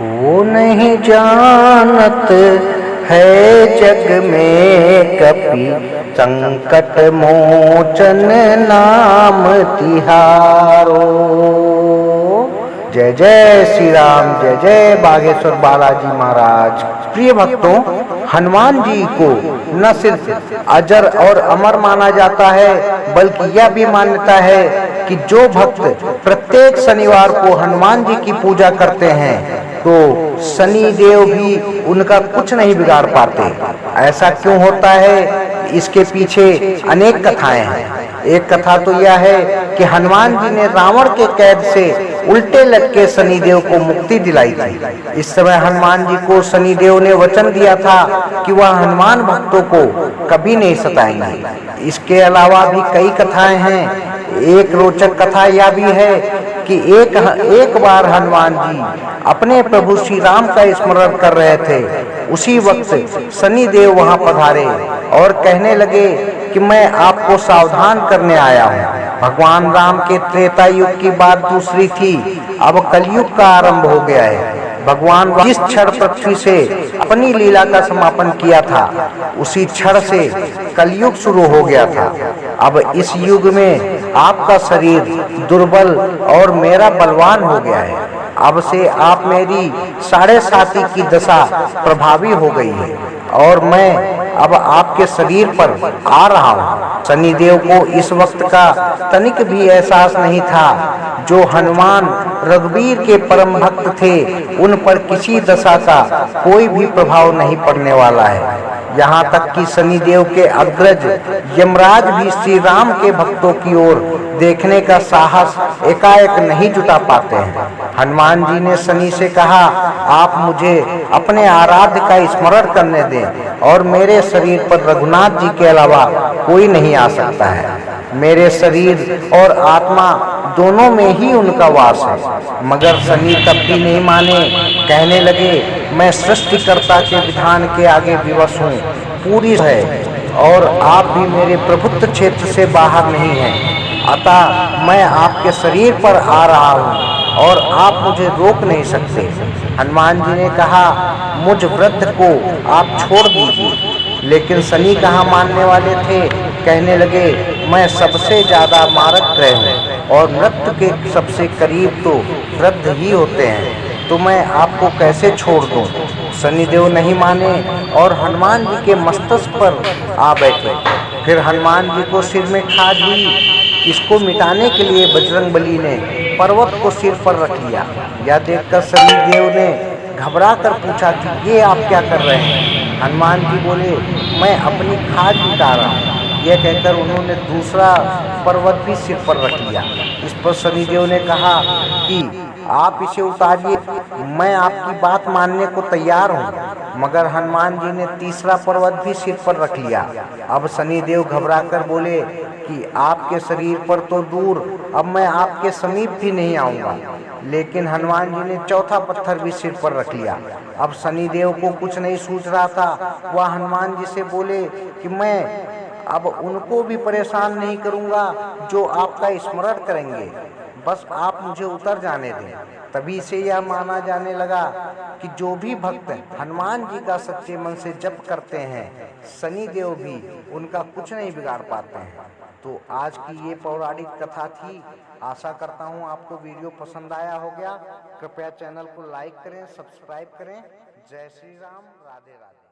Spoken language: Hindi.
वो नहीं जानत है जग में कपि संकट मोचन नाम तिहारो। जय जय श्री राम, जय जय बागेश्वर बालाजी महाराज। प्रिय भक्तों, हनुमान जी को न सिर्फ अजर और अमर माना जाता है बल्कि यह भी मान्यता है कि जो भक्त प्रत्येक शनिवार को हनुमान जी की पूजा करते हैं तो शनि देव भी उनका कुछ नहीं बिगाड़ पाते। ऐसा क्यों होता है? इसके पीछे अनेक कथाएं हैं। एक कथा तो यह है कि हनुमान जी ने रावण के कैद से उल्टे लटके शनिदेव को मुक्ति दिलाई थी। इस समय हनुमान जी को शनिदेव ने वचन दिया था कि वह हनुमान भक्तों को कभी नहीं सताएंगे। इसके अलावा भी कई कथाएं हैं। एक रोचक कथा यह भी है कि एक बार हनुमान जी अपने प्रभु श्री राम का स्मरण कर रहे थे। उसी वक्त शनिदेव वहां पधारे और कहने लगे कि मैं आपको सावधान करने आया हूँ। भगवान राम के त्रेता युग की बात दूसरी थी, अब कलयुग का आरंभ हो गया है। भगवान जिस क्षण पृथ्वी से अपनी लीला का समापन किया था उसी क्षण से कलयुग शुरू हो गया था। अब इस युग में आपका शरीर दुर्बल और मेरा बलवान हो गया है। अब से आप मेरी 7.5 की दशा प्रभावी हो गई है और मैं अब आपके शरीर पर आ रहा हूँ। शनिदेव को इस वक्त का तनिक भी एहसास नहीं था। जो हनुमान रघुवीर के परम भक्त थे उन पर किसी दशा का कोई भी प्रभाव नहीं पड़ने वाला है। यहाँ तक कि शनिदेव के अग्रज यमराज भी श्री राम के भक्तों की ओर देखने का साहस एकाएक नहीं जुटा पाते हैं। हनुमान जी ने शनि से कहा, आप मुझे अपने आराध्य का स्मरण करने दें और मेरे शरीर पर रघुनाथ जी के अलावा कोई नहीं आ सकता है। मेरे शरीर और आत्मा दोनों में ही उनका वास है। मगर शनि तब भी नहीं माने। कहने लगे, मैं सृष्टिकर्ता के विधान के आगे विवश हूँ, पूरी है और आप भी मेरे प्रभुत्व क्षेत्र से बाहर नहीं हैं। अतः मैं आपके शरीर पर आ रहा हूँ और आप मुझे रोक नहीं सकते। हनुमान जी ने कहा, मुझ वृद्ध को आप छोड़ दीजिए। लेकिन शनि कहाँ मानने वाले थे। कहने लगे, मैं सबसे ज्यादा मारक ग्रह हूँ और मृत्यु के सबसे करीब तो वृद्ध ही होते हैं, तो मैं आपको कैसे छोड़ दूं। शनिदेव नहीं माने और हनुमान जी के मस्तक पर आ बैठे। फिर हनुमान जी को सिर में खाज हुई। इसको मिटाने के लिए बजरंगबली ने पर्वत को सिर पर रख लिया। यह देखकर शनिदेव ने घबरा कर पूछा कि ये आप क्या कर रहे हैं। हनुमान जी बोले, मैं अपनी खाज मिटा रहा हूँ। यह कहकर उन्होंने दूसरा पर्वत भी सिर पर रख लिया। इस पर शनिदेव ने कहा कि आप इसे उतारिए, मैं आपकी बात मानने को तैयार हूँ। मगर हनुमान जी ने तीसरा पर्वत भी सिर पर रख लिया। अब शनिदेव घबराकर बोले कि आपके शरीर पर तो दूर, अब मैं आपके समीप भी नहीं आऊँगा। लेकिन हनुमान जी ने चौथा पत्थर भी सिर पर रख लिया। अब शनिदेव को कुछ नहीं सूझ रहा था। वह हनुमान जी से बोले कि मैं अब उनको भी परेशान नहीं करूँगा जो आपका स्मरण करेंगे, बस आप मुझे उतर जाने दें। तभी से यह माना जाने लगा कि जो भी भक्त हनुमान जी का सच्चे मन से जप करते हैं, शनिदेव भी उनका कुछ नहीं बिगाड़ पाते हैं। तो आज की ये पौराणिक कथा थी। आशा करता हूँ आपको वीडियो पसंद आया होगा। कृपया चैनल को लाइक करें, सब्सक्राइब करें। जय श्री राम, राधे राधे।